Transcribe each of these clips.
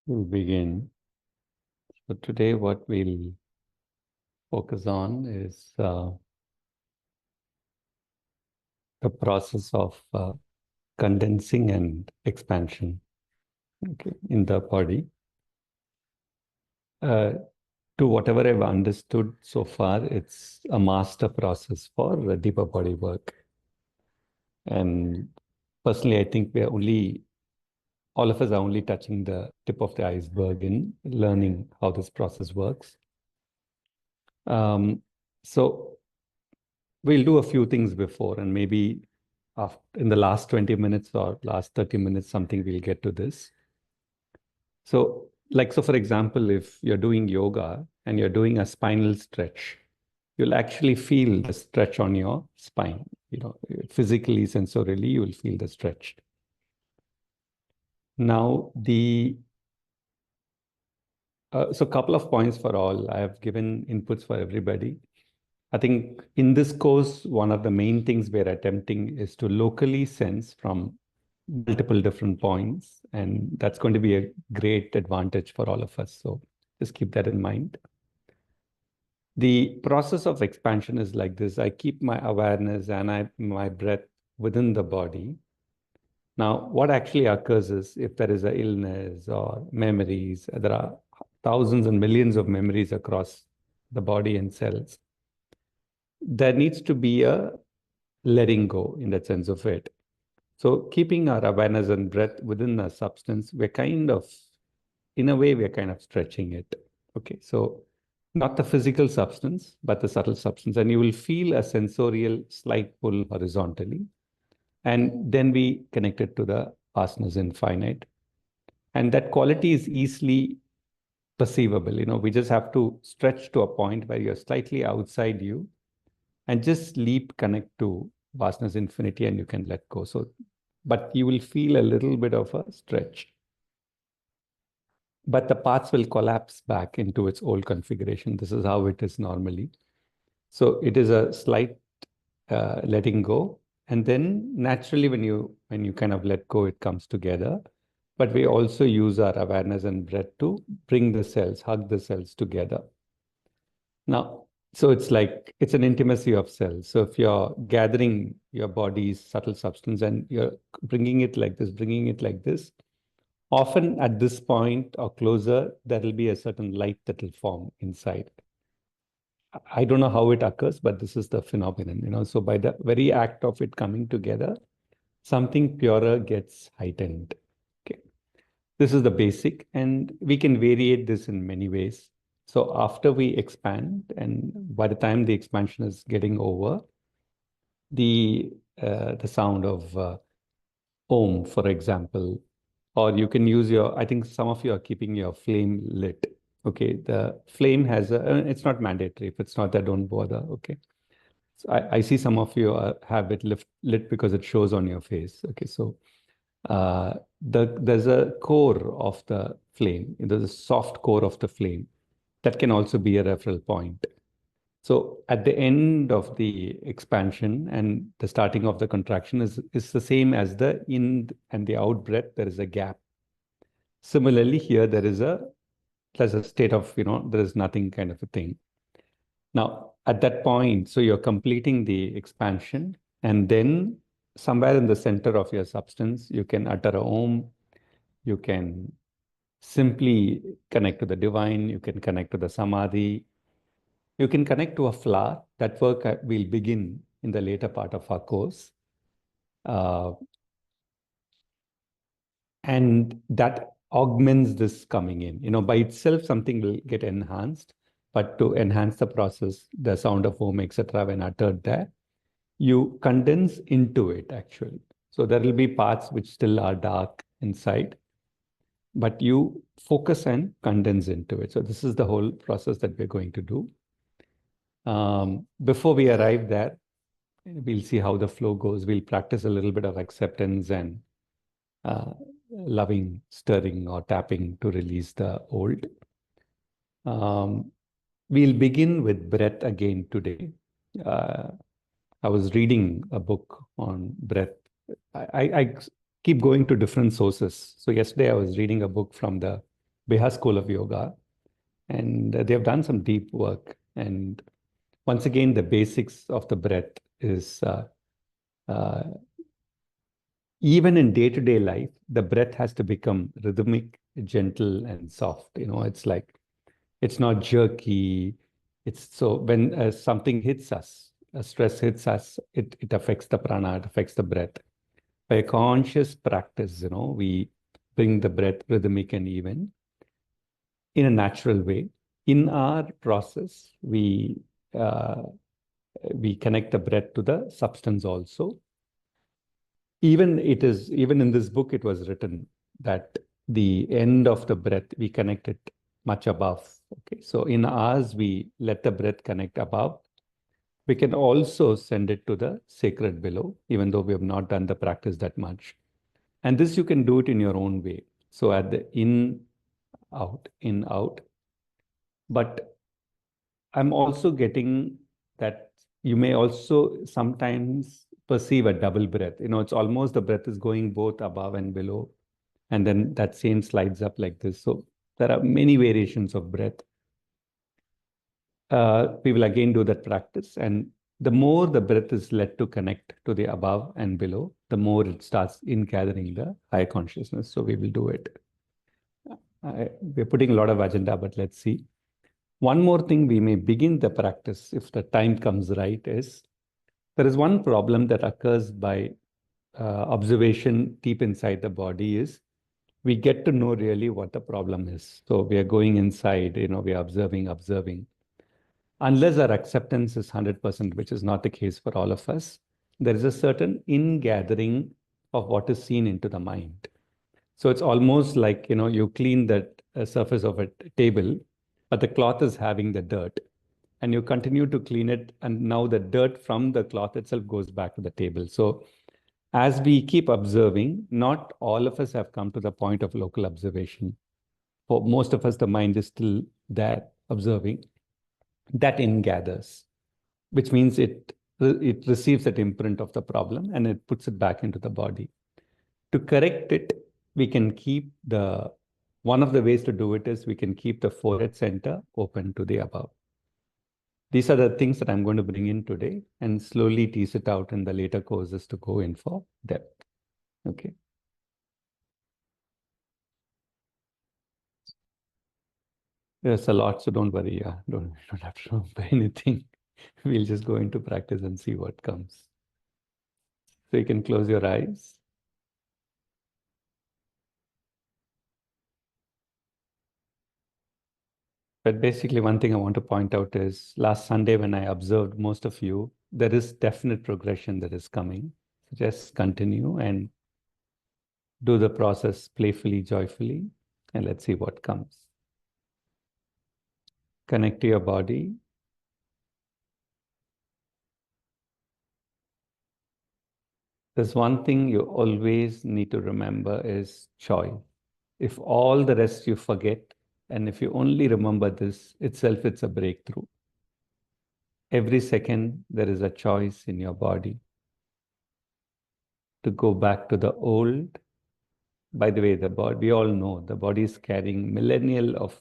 We'll begin. So today what we'll focus on is the process of condensing and expansion, okay, in the body. To whatever I've understood so far, it's a master process for deeper body work. And personally, I think all of us are only touching the tip of the iceberg in learning how this process works. So we'll do a few things before, and maybe in the last 20 minutes or last 30 minutes, something we'll get to this. So for example, if you're doing yoga and you're doing a spinal stretch, you'll actually feel the stretch on your spine. Physically, sensorially, you will feel the stretch. Now, so a couple of points for all. I have given inputs for everybody. I think in this course, one of the main things we're attempting is to locally sense from multiple different points, and that's going to be a great advantage for all of us. So just keep that in mind. The process of expansion is like this. I keep my awareness and my breath within the body. Now, what actually occurs is if there is an illness or memories, there are thousands and millions of memories across the body and cells. There needs to be a letting go in that sense of it. So keeping our awareness and breath within a substance, in a way, we're kind of stretching it. Okay, so not the physical substance, but the subtle substance. And you will feel a sensorial slight pull horizontally. And then we connect it to the vastness infinite. And that quality is easily perceivable. We just have to stretch to a point where you're slightly outside you and just connect to vastness infinity, and you can let go. But you will feel a little bit of a stretch. But the parts will collapse back into its old configuration. This is how it is normally. So it is a slight letting go. And then naturally, when you kind of let go, it comes together. But we also use our awareness and breath to bring the cells, hug the cells together. Now, so it's an intimacy of cells. So if you're gathering your body's subtle substance and you're bringing it like this, often at this point or closer, there will be a certain light that will form inside. I don't know how it occurs, but this is the phenomenon, So by the very act of it coming together, something purer gets heightened. Okay. This is the basic, and we can variate this in many ways. So after we expand, and by the time the expansion is getting over, the sound of Om, for example, or you can use I think some of you are keeping your flame lit. Okay, the flame has it's not mandatory. If it's not there, don't bother. Okay. So I see some of you have it lit because it shows on your face. Okay, so there's a core of the flame. There's a soft core of the flame that can also be a referral point. So at the end of the expansion and the starting of the contraction is the same as the in and the out breath. There is a gap. Similarly, here there's a state of, there is nothing kind of a thing. Now, at that point, so you're completing the expansion, and then somewhere in the center of your substance, you can utter a Om, you can simply connect to the divine, you can connect to the samadhi, you can connect to a flower. That work will begin in the later part of our course. And that augments this coming in. By itself, something will get enhanced, but to enhance the process, the sound of Om, etc., when uttered there, you condense into it, actually. So there will be parts which still are dark inside, but you focus and condense into it. So this is the whole process that we're going to do. Before we arrive there, we'll see how the flow goes. We'll practice a little bit of acceptance and loving stirring or tapping to release the old. We'll begin with breath again today. I was reading a book on breath. I keep going to different sources. So yesterday I was reading a book from the Beha School of Yoga, and they've done some deep work. And once again, the basics of the breath is uh, even in day-to-day life, the breath has to become rhythmic, gentle, and soft. It's like it's not jerky. It's so when something hits us, a stress hits us, it affects the prana, it affects the breath. By conscious practice, we bring the breath rhythmic and even in a natural way. In our process, uh, we connect the breath to the substance also. Even in this book, it was written that the end of the breath, we connect it much above. Okay. So in ours, we let the breath connect above. We can also send it to the sacred below, even though we have not done the practice that much. And this you can do it in your own way. So at the in, out. But I'm also getting that you may also sometimes perceive a double breath. It's almost the breath is going both above and below, and then that same slides up like this. So there are many variations of breath. We will again do that practice. And the more the breath is let to connect to the above and below, the more it starts in gathering the higher consciousness. So we will do it. We're putting a lot of agenda, but let's see. One more thing we may begin the practice if the time comes right is there is one problem that occurs by observation deep inside the body is we get to know really what the problem is. So we are going inside, we are observing. Unless our acceptance is 100%, which is not the case for all of us, there is a certain ingathering of what is seen into the mind. So it's almost like, you clean that surface of a table, but the cloth is having the dirt and you continue to clean it. And now the dirt from the cloth itself goes back to the table. So as we keep observing, not all of us have come to the point of local observation. For most of us, the mind is still there observing. That ingathers, which means it receives that imprint of the problem and it puts it back into the body. To correct it, we can keep one of the ways to do it is we can keep the forehead center open to the above. These are the things that I'm going to bring in today and slowly tease it out in the later courses to go in for depth. Okay. There's a lot, so don't worry. Yeah, don't have to remember anything. We'll just go into practice and see what comes. So you can close your eyes. But basically, one thing I want to point out is last Sunday when I observed most of you, there is definite progression that is coming. So just continue and do the process playfully, joyfully, and let's see what comes. Connect to your body. There's one thing you always need to remember is choice. If all the rest you forget, and if you only remember this itself, it's a breakthrough. Every second, there is a choice in your body to go back to the old. By the way, the body, we all know the body is carrying millennial of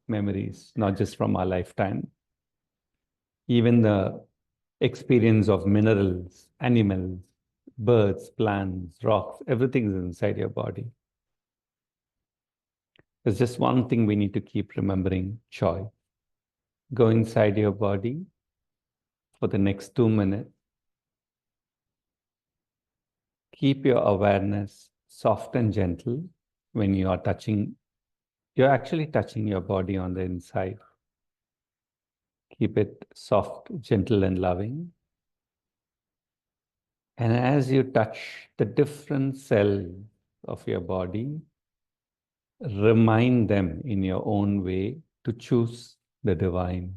memories, not just from our lifetime. Even the experience of minerals, animals, birds, plants, rocks, everything is inside your body. There's just one thing we need to keep remembering, joy. Go inside your body for the next 2 minutes. Keep your awareness soft and gentle when you are touching. You're actually touching your body on the inside. Keep it soft, gentle, and loving. And as you touch the different cells of your body, remind them in your own way to choose the divine.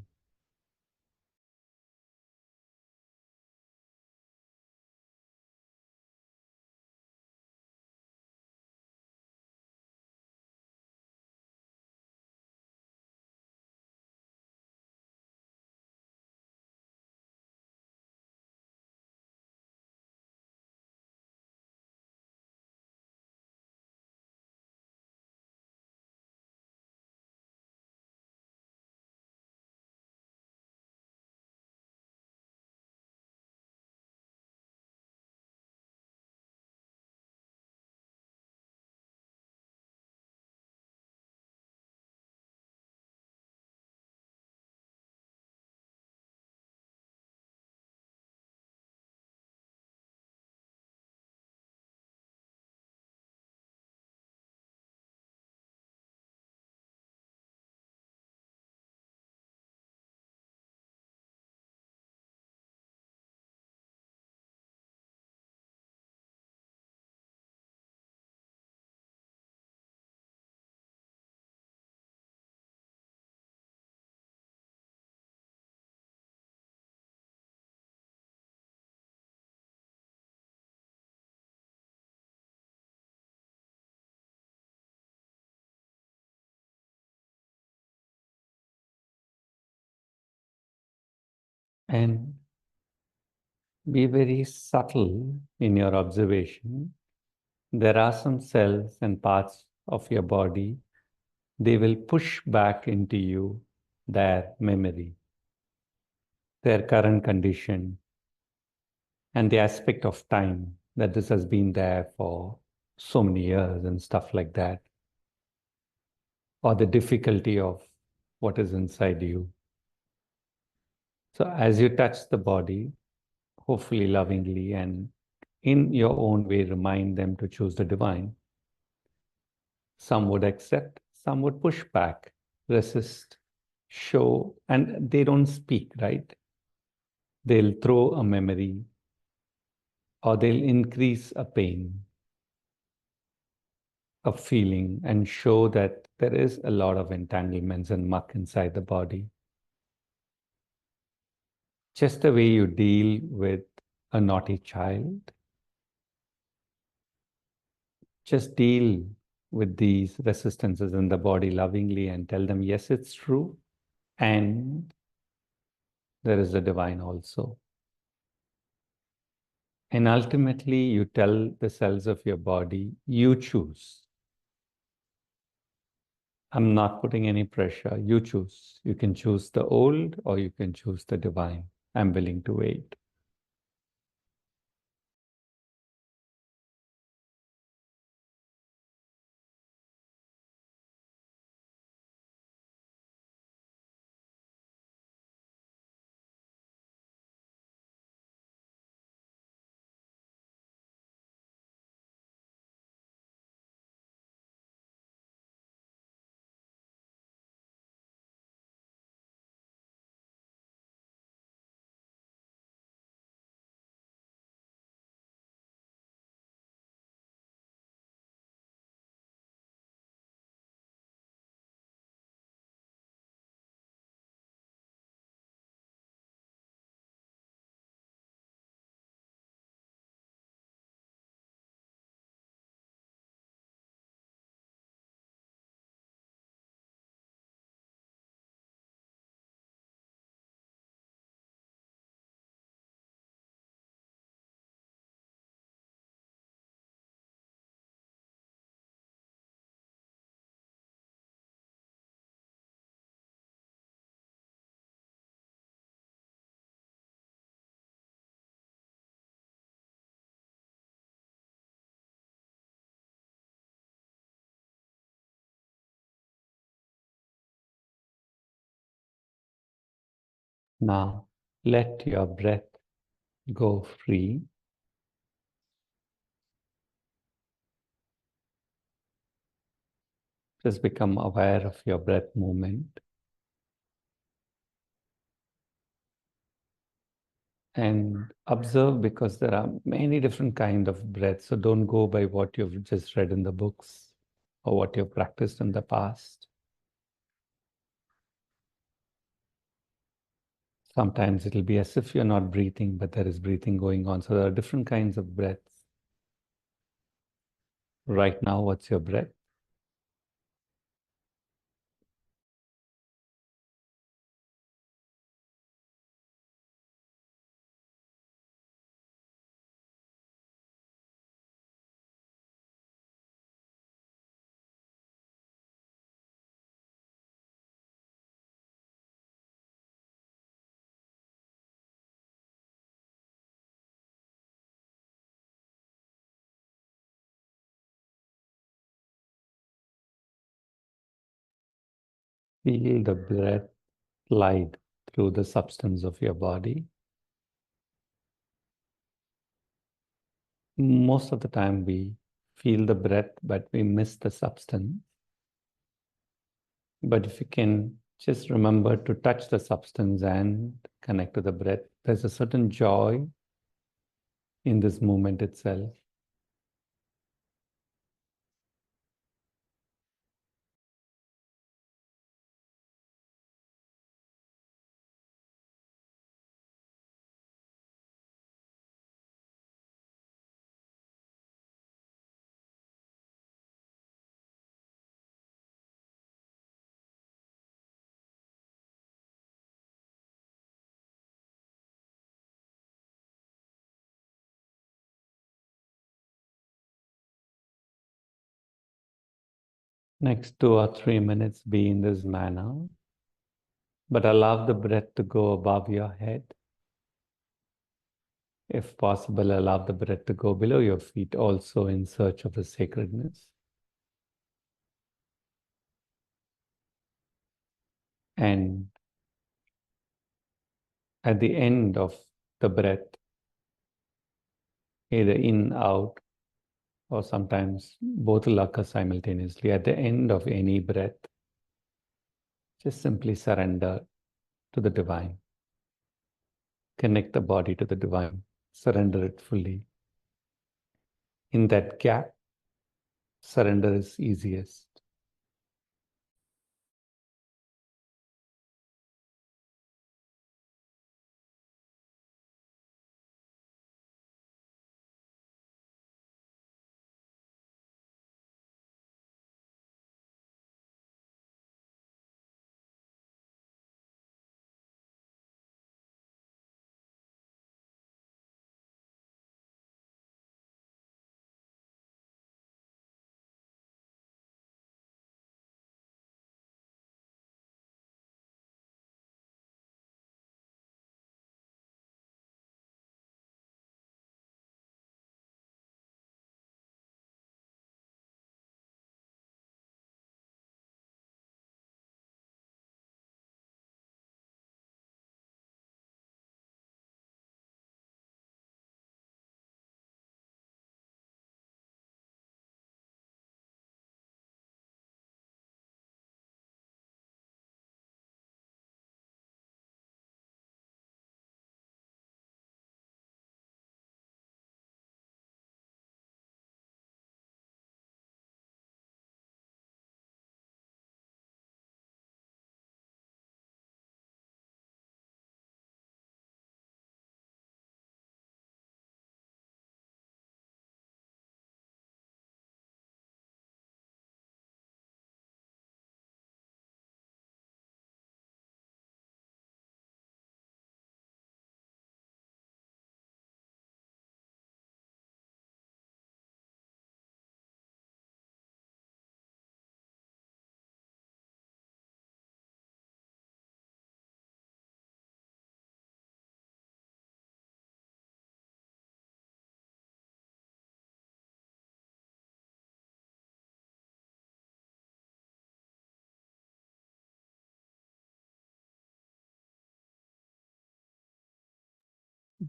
And be very subtle in your observation. There are some cells and parts of your body, they will push back into you their memory, their current condition, and the aspect of time that this has been there for so many years and stuff like that, or the difficulty of what is inside you. So as you touch the body, hopefully lovingly and in your own way, remind them to choose the divine. Some would accept, some would push back, resist, show, and they don't speak, right? They'll throw a memory or they'll increase a pain, a feeling, and show that there is a lot of entanglements and muck inside the body. Just the way you deal with a naughty child, just deal with these resistances in the body lovingly and tell them, yes, it's true. And there is a divine also. And ultimately, you tell the cells of your body, you choose. I'm not putting any pressure. You choose. You can choose the old or you can choose the divine. I'm willing to wait. Now, let your breath go free. Just become aware of your breath movement and observe, because there are many different kinds of breath. So don't go by what you've just read in the books or what you've practiced in the past. Sometimes it'll be as if you're not breathing, but there is breathing going on. So there are different kinds of breaths. Right now, what's your breath? Feel the breath slide through the substance of your body. Most of the time we feel the breath, but we miss the substance. But if you can just remember to touch the substance and connect to the breath, there's a certain joy in this moment itself. Next 2 or 3 minutes, be in this manner, but allow the breath to go above your head. If possible, allow the breath to go below your feet, also in search of a sacredness. And at the end of the breath, either in, out, or sometimes both will occur simultaneously. At the end of any breath, just simply surrender to the divine. Connect the body to the divine. Surrender it fully. In that gap, surrender is easiest.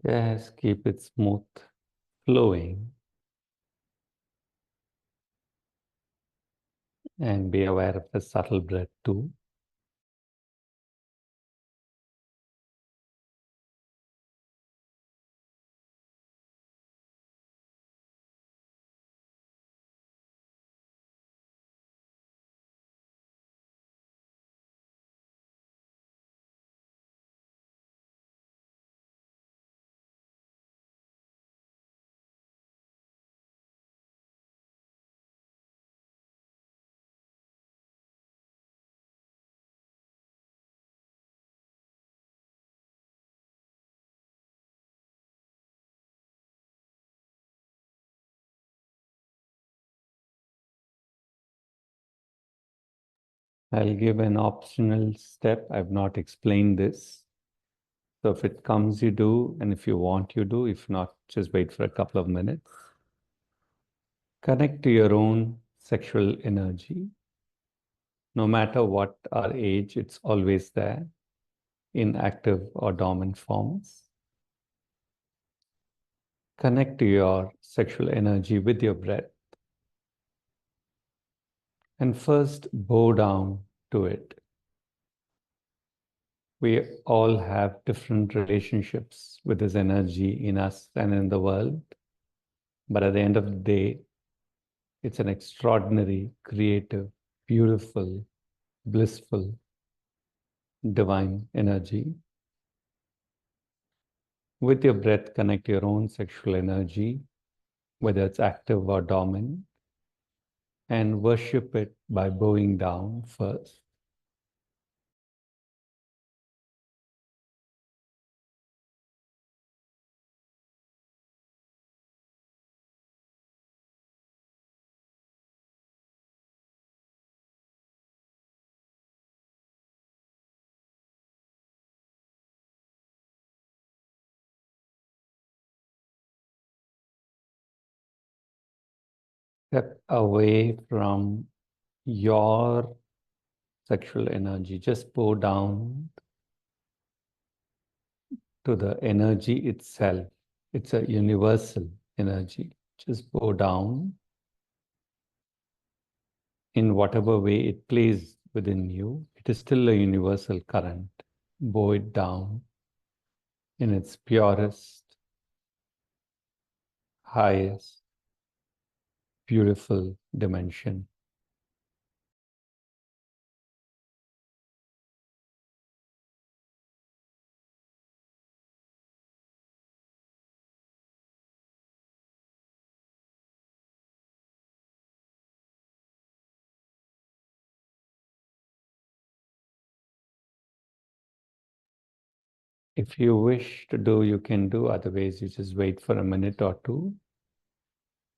Just keep it smooth, flowing, and be aware of the subtle breath too. I'll give an optional step. I've not explained this. So if it comes, you do, and if you want, you do. If not, just wait for a couple of minutes. Connect to your own sexual energy. No matter what our age, it's always there in active or dormant forms. Connect to your sexual energy with your breath. And first, bow down to it. We all have different relationships with this energy in us and in the world. But at the end of the day, it's an extraordinary, creative, beautiful, blissful, divine energy. With your breath, connect your own sexual energy, whether it's active or dormant, and worship it by bowing down first. Step away from your sexual energy. Just bow down to the energy itself. It's a universal energy. Just bow down in whatever way it plays within you. It is still a universal current. Bow it down in its purest, highest, beautiful dimension. If you wish to do, you can do. Otherwise, you just wait for a minute or two.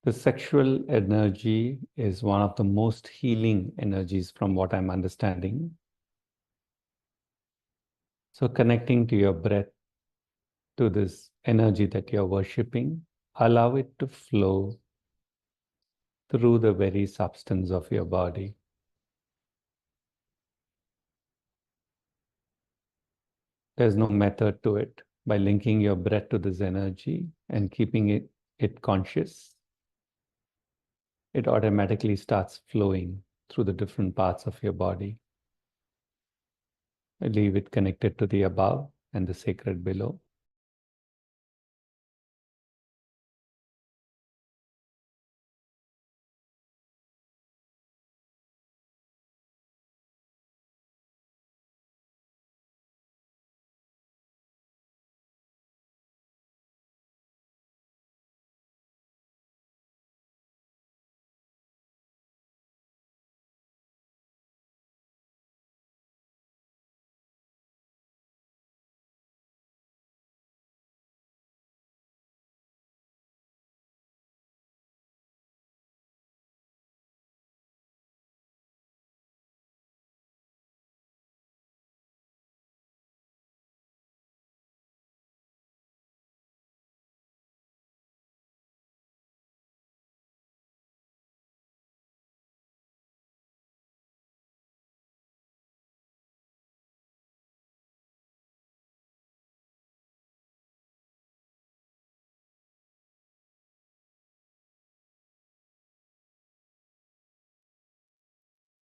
The sexual energy is one of the most healing energies from what I'm understanding. So connecting to your breath, to this energy that you're worshipping, allow it to flow through the very substance of your body. There's no method to it. By linking your breath to this energy and keeping it conscious, it automatically starts flowing through the different parts of your body. Leave it connected to the above and the sacred below.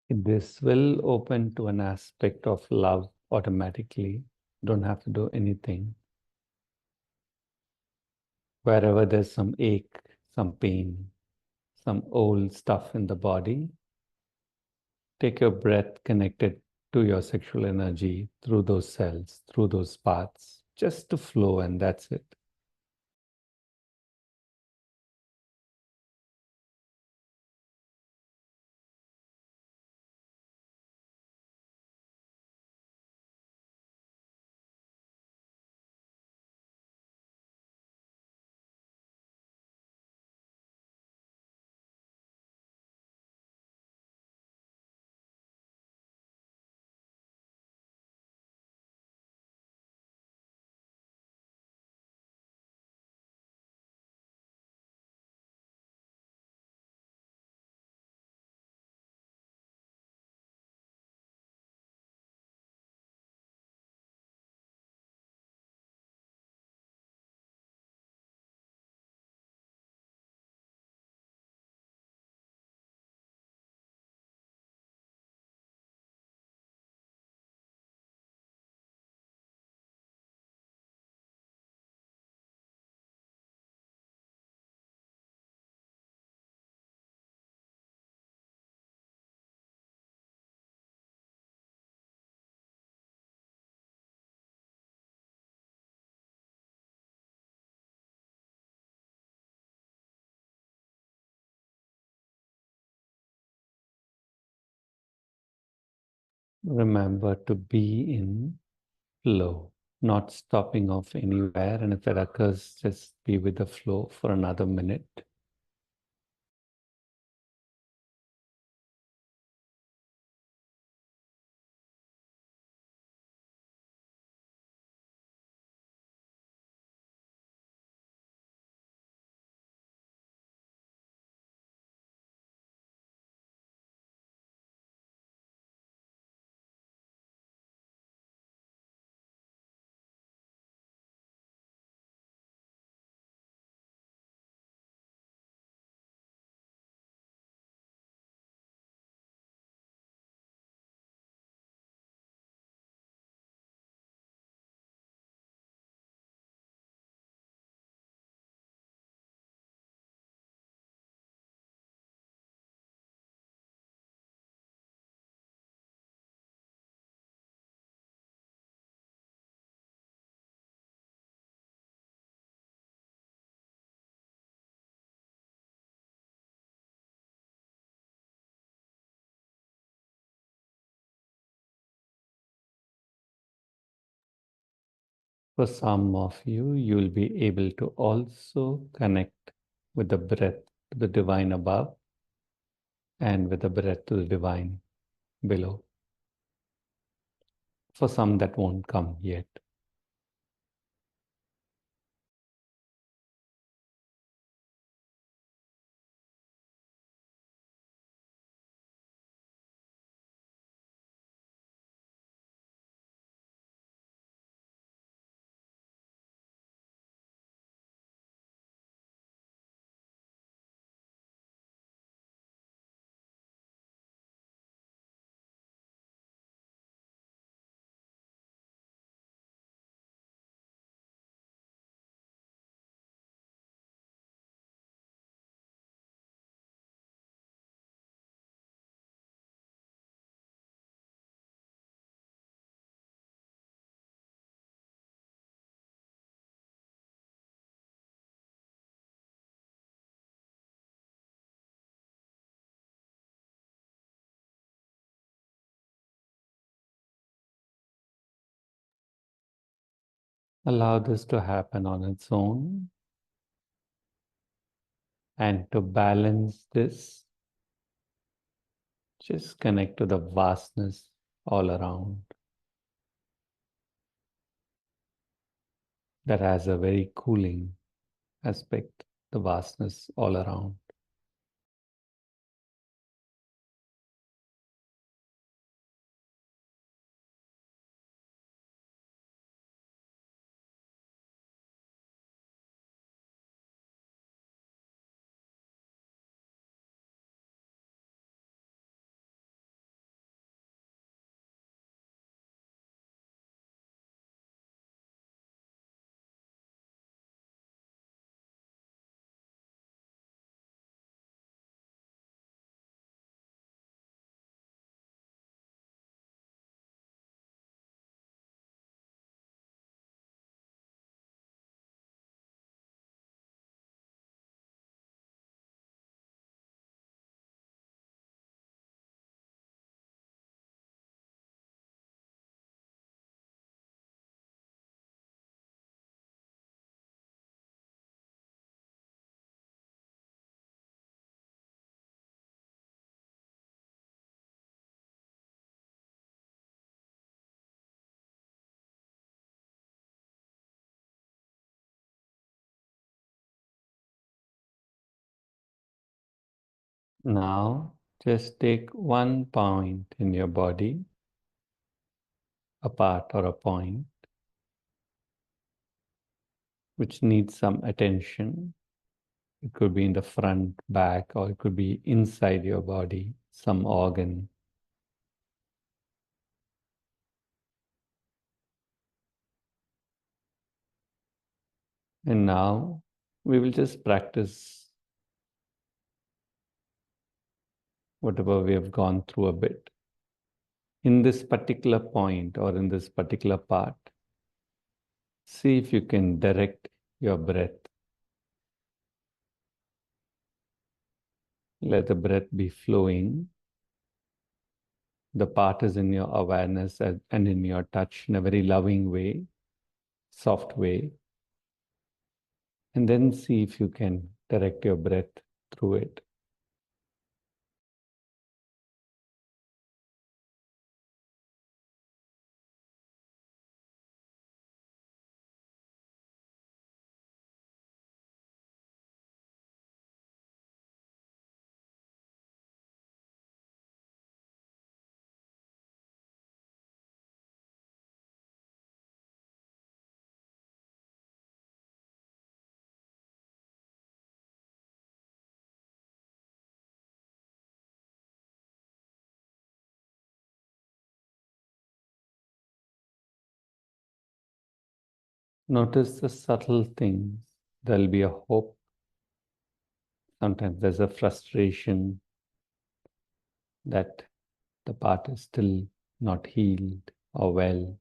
This will open to an aspect of love automatically. Don't have to do anything. Wherever there's some ache, some pain, some old stuff in the body, take your breath connected to your sexual energy through those cells, through those paths, just to flow, and that's it. Remember to be in flow, not stopping off anywhere. And if it occurs, just be with the flow for another minute. For some of you, you'll be able to also connect with the breath to the divine above and with the breath to the divine below. For some, that won't come yet. Allow this to happen on its own. And to balance this, just connect to the vastness all around. That has a very cooling aspect, the vastness all around. Now, just take one point in your body, a part or a point, which needs some attention. It could be in the front, back, or it could be inside your body, some organ. And now we will just practice whatever we have gone through a bit. In this particular point or in this particular part, see if you can direct your breath. Let the breath be flowing. The part is in your awareness and in your touch in a very loving way, soft way. And then see if you can direct your breath through it. Notice the subtle things. There'll be a hope. Sometimes there's a frustration that the part is still not healed or well.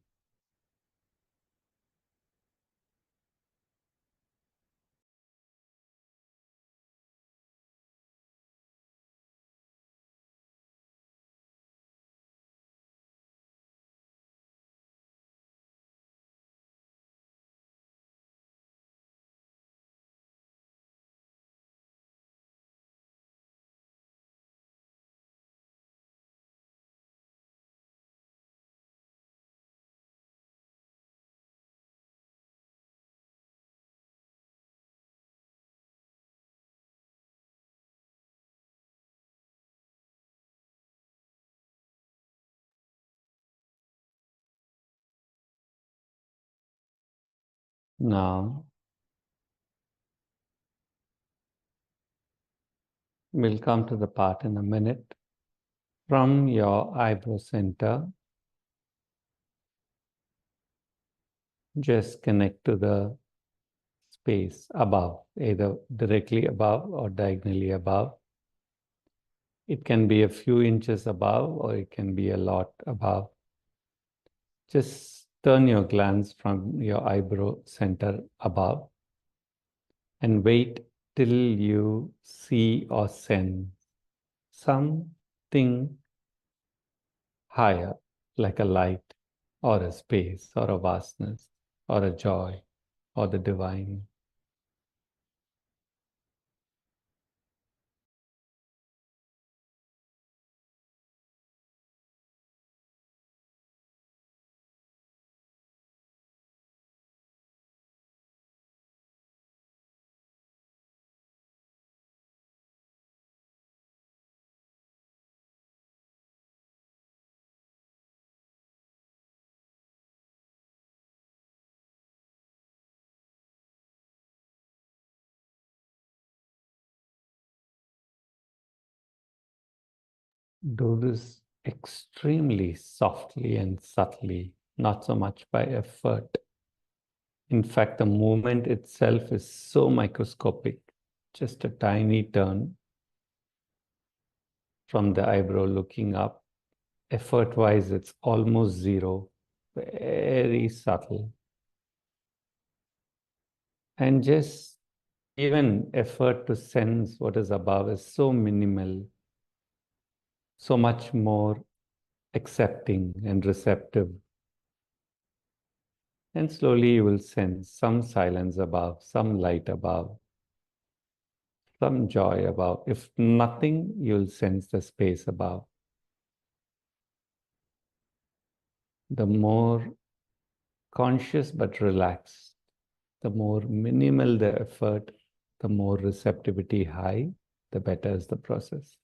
Now, we'll come to the part in a minute. From your eyebrow center, just connect to the space above, either directly above or diagonally above. It can be a few inches above or it can be a lot above. Just turn your glance from your eyebrow center above and wait till you see or sense something higher, like a light or a space or a vastness or a joy or the divine. Do this extremely softly and subtly, not so much by effort. In fact, the movement itself is so microscopic, just a tiny turn from the eyebrow looking up. Effort-wise, it's almost zero, very subtle. And just even effort to sense what is above is so minimal, so much more accepting and receptive. And slowly you will sense some silence above, some light above, some joy above. If nothing, you'll sense the space above. The more conscious but relaxed, the more minimal the effort, the more receptivity high, the better is the process.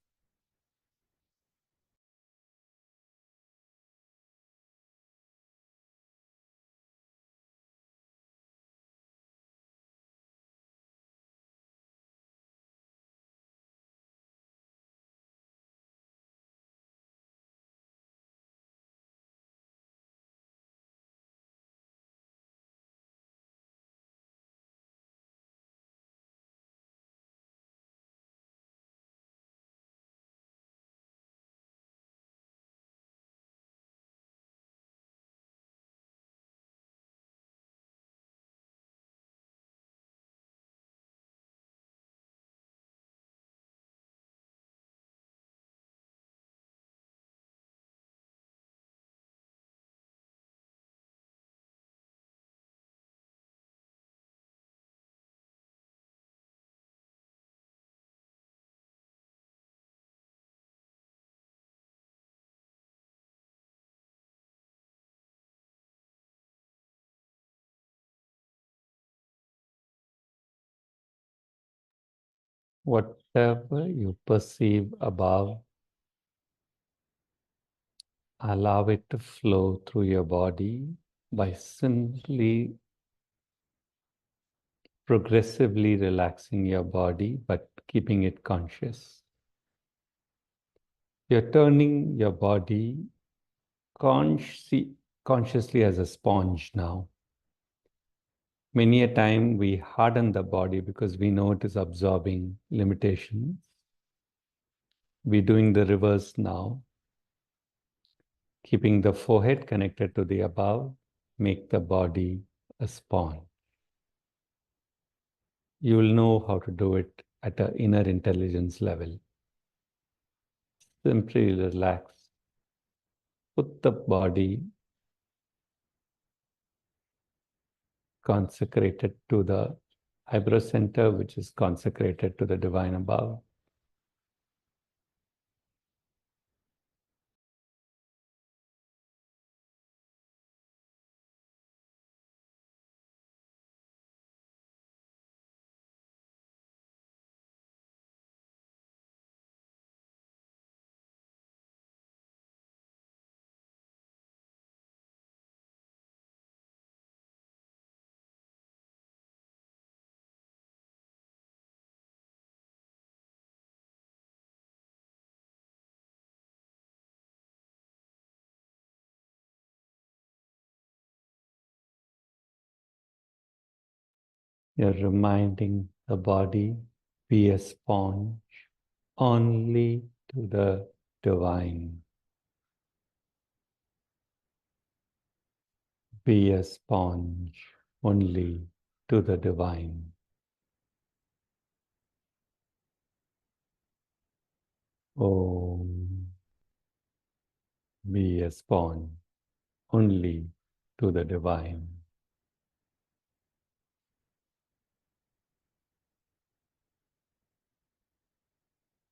Whatever you perceive above, allow it to flow through your body by simply progressively relaxing your body, but keeping it conscious. You're turning your body consciously as a sponge now. Many a time we harden the body because we know it is absorbing limitations. We're doing the reverse now. Keeping the forehead connected to the above, make the body a sponge. You will know how to do it at an inner intelligence level. Simply relax. Put the body consecrated to the eyebrow center, which is consecrated to the divine above. You're reminding the body, be a sponge only to the divine. Be a sponge only to the divine. Om. Be a sponge only to the divine.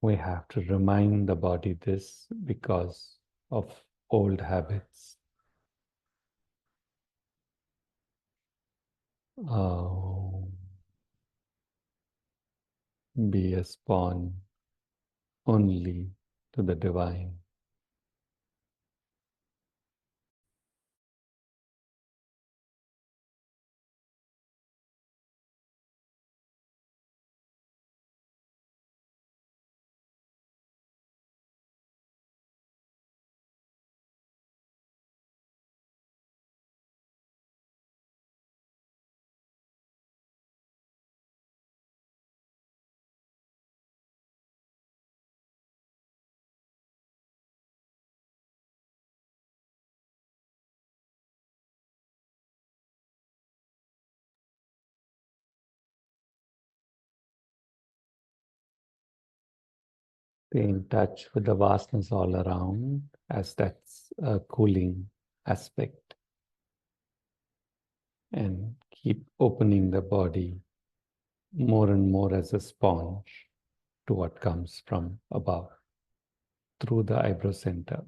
We have to remind the body this because of old habits. Be a sponge only to the divine. Stay in touch with the vastness all around, as that's a cooling aspect. And keep opening the body more and more as a sponge to what comes from above through the eyebrow center.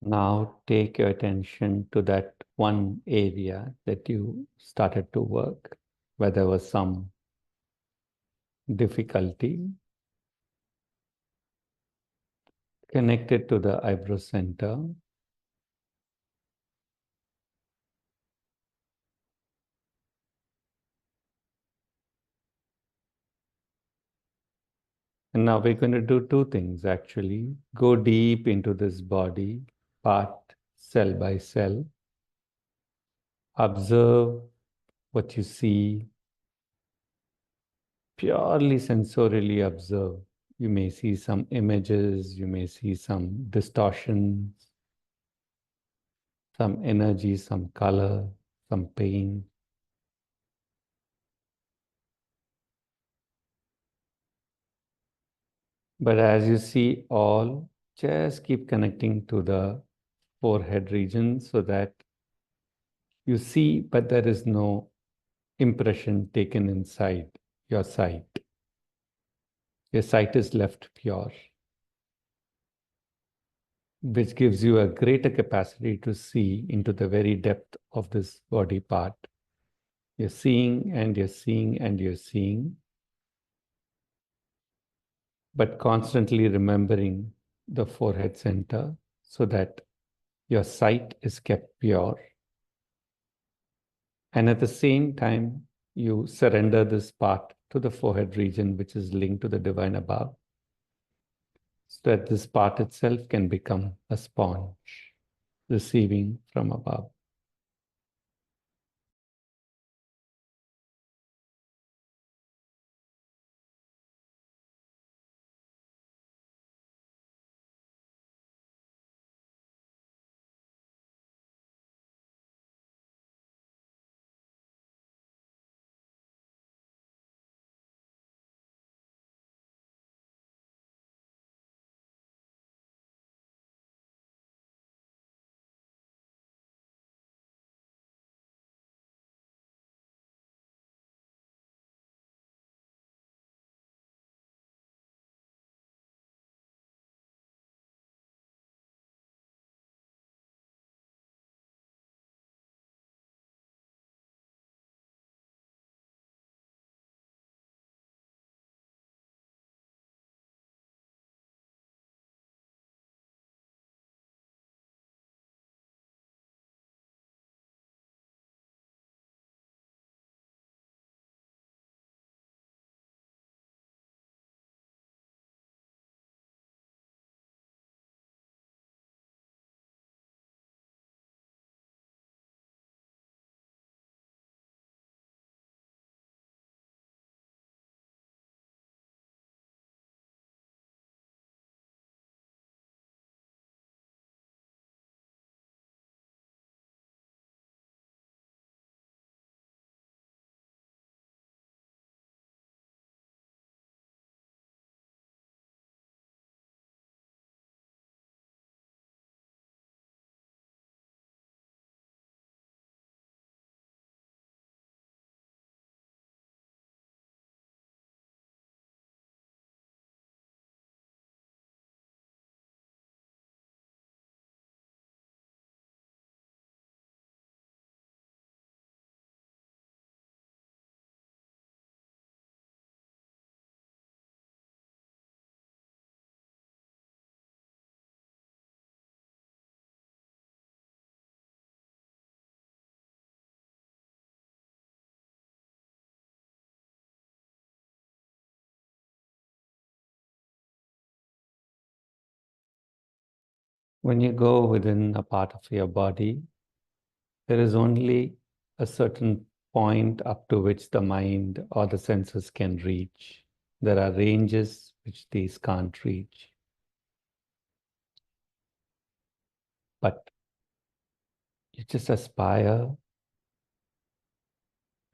Now take your attention to that one area that you started to work, where there was some difficulty. Connect it to the eyebrow center. And now we're going to do two things actually. Go deep into this body, part cell by cell. Observe what you see, purely sensorially observe. You may see some images, you may see some distortions, some energy, some color, some pain. But as you see all, just keep connecting to the forehead region so that you see, but there is no impression taken inside your sight. Your sight is left pure, which gives you a greater capacity to see into the very depth of this body part. You're seeing and you're seeing and you're seeing, but constantly remembering the forehead center so that your sight is kept pure. And at the same time, you surrender this part to the forehead region, which is linked to the divine above, so that this part itself can become a sponge, receiving from above. When you go within a part of your body, there is only a certain point up to which the mind or the senses can reach. There are ranges which these can't reach. But you just aspire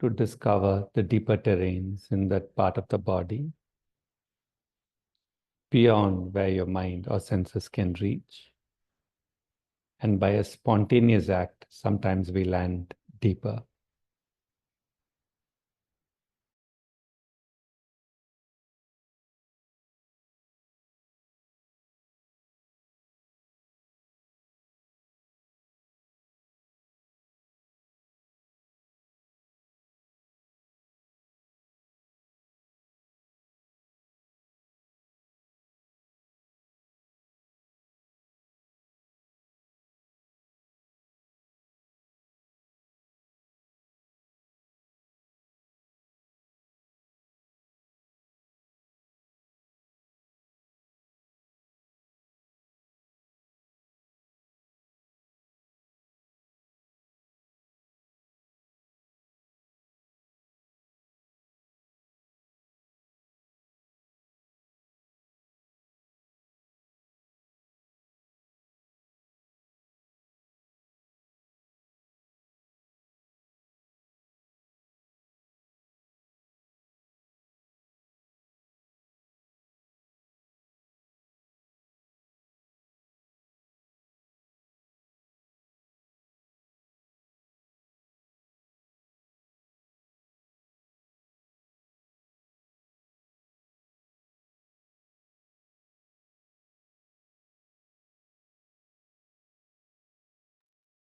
to discover the deeper terrains in that part of the body beyond where your mind or senses can reach. And by a spontaneous act, sometimes we land deeper.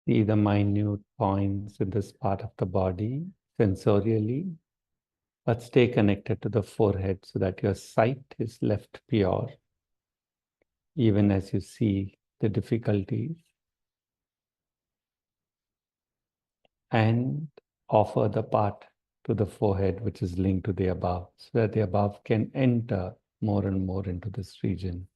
See the minute points in this part of the body sensorially, but stay connected to the forehead so that your sight is left pure, even as you see the difficulties, and offer the part to the forehead which is linked to the above, so that the above can enter more and more into this region.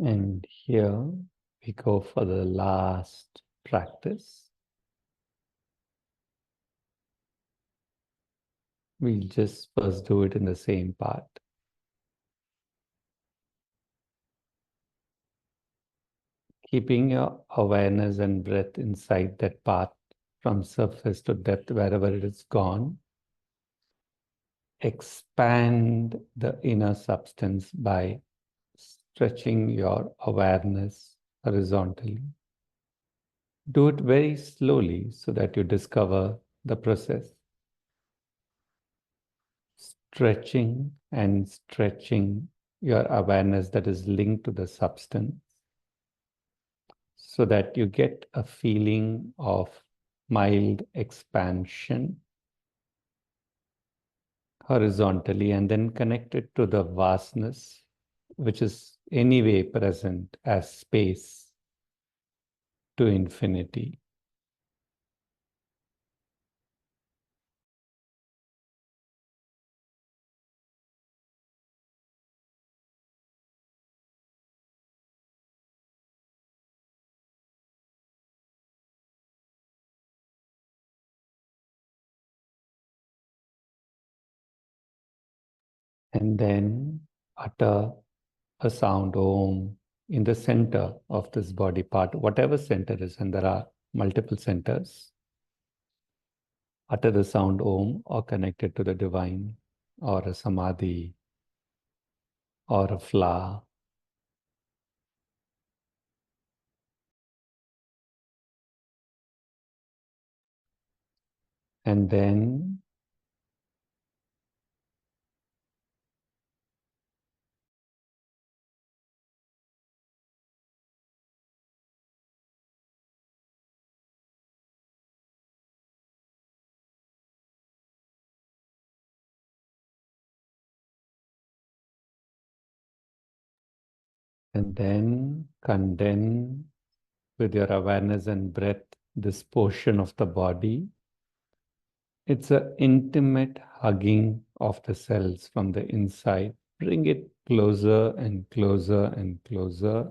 And here we go for the last practice. We'll just first do it in the same part. Keeping your awareness and breath inside that path from surface to depth, wherever it is gone. Expand the inner substance by stretching your awareness horizontally. Do it very slowly so that you discover the process. Stretching and stretching your awareness that is linked to the substance so that you get a feeling of mild expansion, horizontally and then connect it to the vastness, which is anyway present as space to infinity. And then utter a sound Om in the center of this body part, whatever center is, and there are multiple centers. Utter the sound Om or connect it to the divine or a samadhi or a flower. And then condense with your awareness and breath this portion of the body. It's an intimate hugging of the cells from the inside. Bring it closer and closer and closer.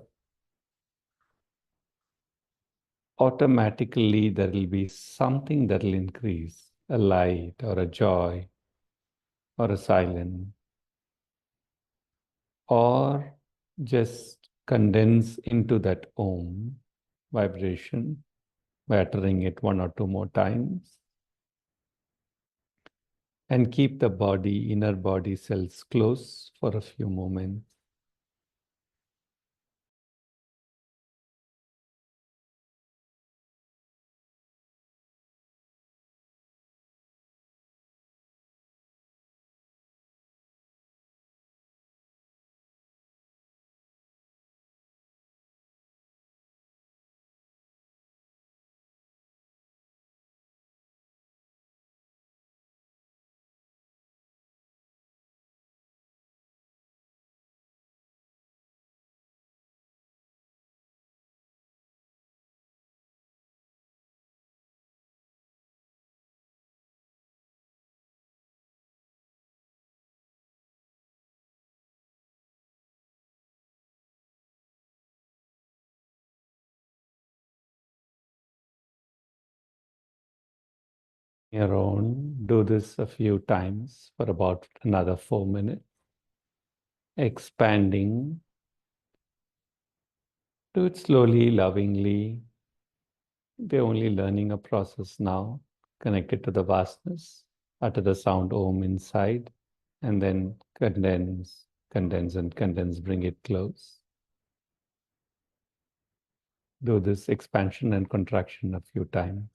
Automatically, there will be something that will increase, a light or a joy or a silence, or just condense into that Om vibration by uttering it one or two more times. And keep the body, inner body cells close for a few moments. Your own, do this a few times for about another 4 minutes, expanding. Do it slowly, lovingly. We're only learning a process now, connected to the vastness, utter the sound Om inside, and then condense, condense, and condense, bring it close. Do this expansion and contraction a few times.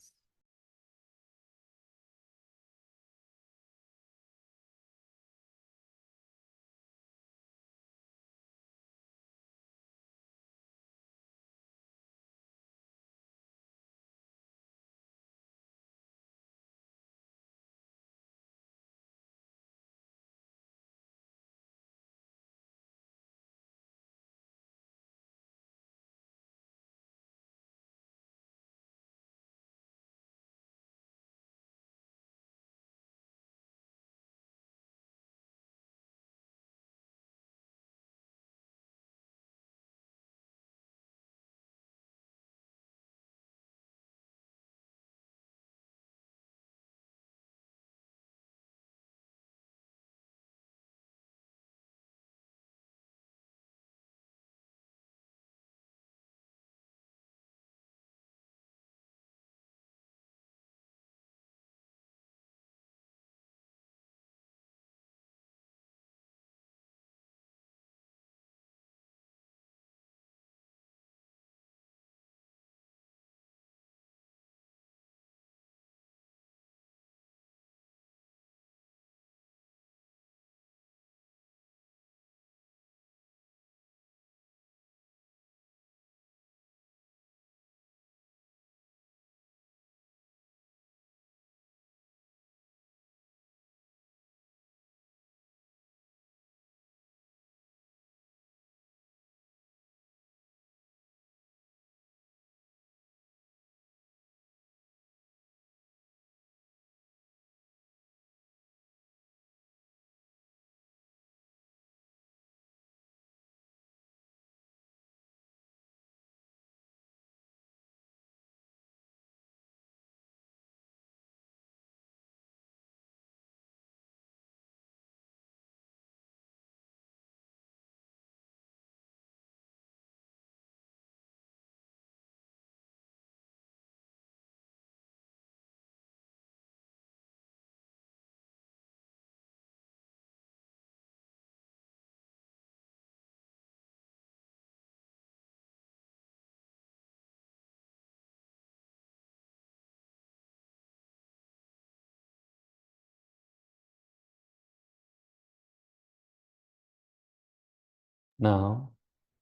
Now,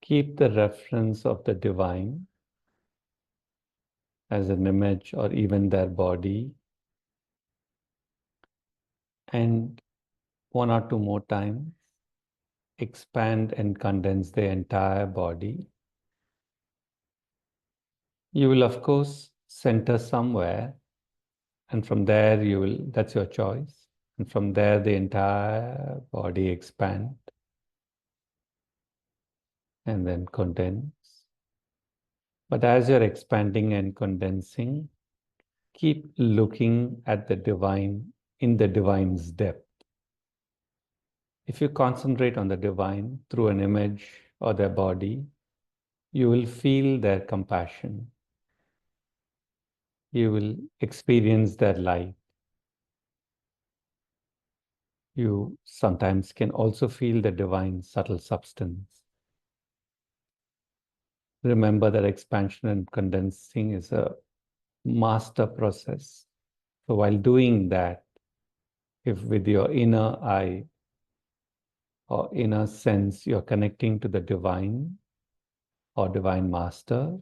keep the reference of the divine as an image or even their body, and one or two more times, expand and condense the entire body. You will, of course, center somewhere, and from there that's your choice. And from there, the entire body expand and then condense. But as you're expanding and condensing, keep looking at the divine in the divine's depth. If you concentrate on the divine through an image or their body, you will feel their compassion. You will experience their light. You sometimes can also feel the divine subtle substance. Remember that expansion and condensing is a master process. So while doing that, if with your inner eye or inner sense, you're connecting to the divine or divine master,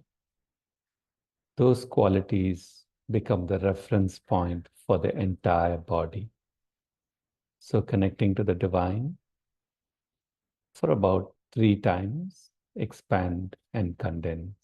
those qualities become the reference point for the entire body. So connecting to the divine for about 3 times, expand and condense.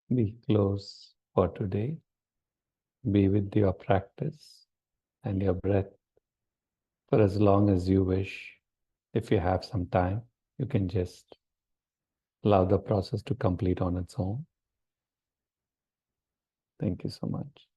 We close for today. Be with your practice and your breath for as long as you wish. If you have some time, you can just allow the process to complete on its own. Thank you so much.